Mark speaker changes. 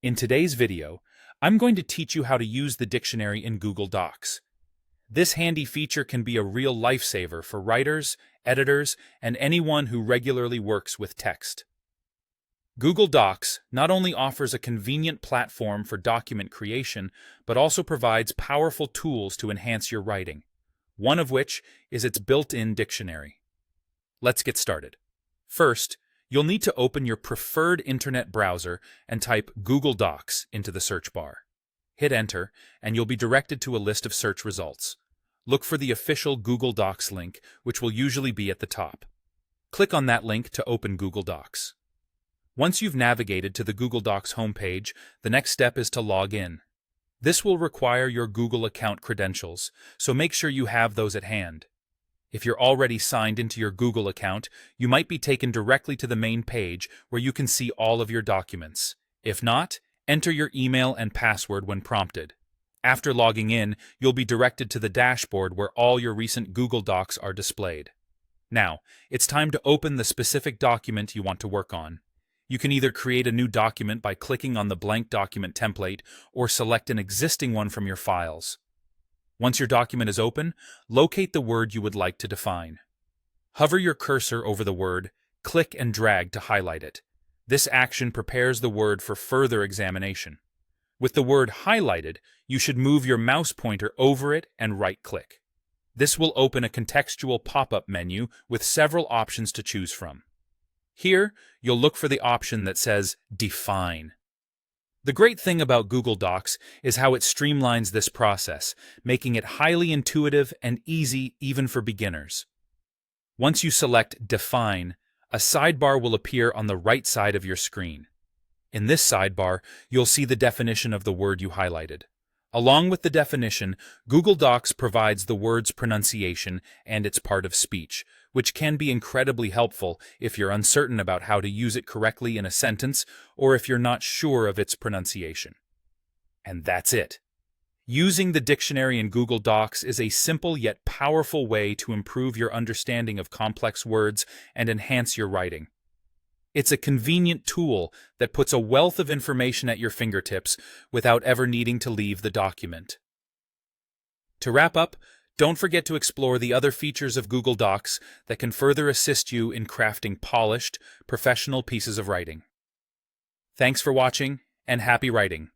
Speaker 1: In today's video, I'm going to teach you how to use the dictionary in Google Docs. This handy feature can be a real lifesaver for writers, editors, and anyone who regularly works with text. Google Docs not only offers a convenient platform for document creation, but also provides powerful tools to enhance your writing, one of which is its built-in dictionary. Let's get started. First, you'll need to open your preferred internet browser and type Google Docs into the search bar. Hit Enter, and you'll be directed to a list of search results. Look for the official Google Docs link, which will usually be at the top. Click on that link to open Google Docs. Once you've navigated to the Google Docs homepage, the next step is to log in. This will require your Google account credentials, so make sure you have those at hand. If you're already signed into your Google account, you might be taken directly to the main page where you can see all of your documents. If not, enter your email and password when prompted. After logging in, you'll be directed to the dashboard where all your recent Google Docs are displayed. Now, it's time to open the specific document you want to work on. You can either create a new document by clicking on the blank document template or select an existing one from your files. Once your document is open, locate the word you would like to define. Hover your cursor over the word, click and drag to highlight it. This action prepares the word for further examination. With the word highlighted, you should move your mouse pointer over it and right-click. This will open a contextual pop-up menu with several options to choose from. Here, you'll look for the option that says Define. The great thing about Google Docs is how it streamlines this process, making it highly intuitive and easy even for beginners. Once you select Define, a sidebar will appear on the right side of your screen. In this sidebar, you'll see the definition of the word you highlighted. Along with the definition, Google Docs provides the word's pronunciation and its part of speech, which can be incredibly helpful if you're uncertain about how to use it correctly in a sentence or if you're not sure of its pronunciation. And that's it. Using the dictionary in Google Docs is a simple yet powerful way to improve your understanding of complex words and enhance your writing. It's a convenient tool that puts a wealth of information at your fingertips without ever needing to leave the document. To wrap up, don't forget to explore the other features of Google Docs that can further assist you in crafting polished, professional pieces of writing. Thanks for watching, and happy writing!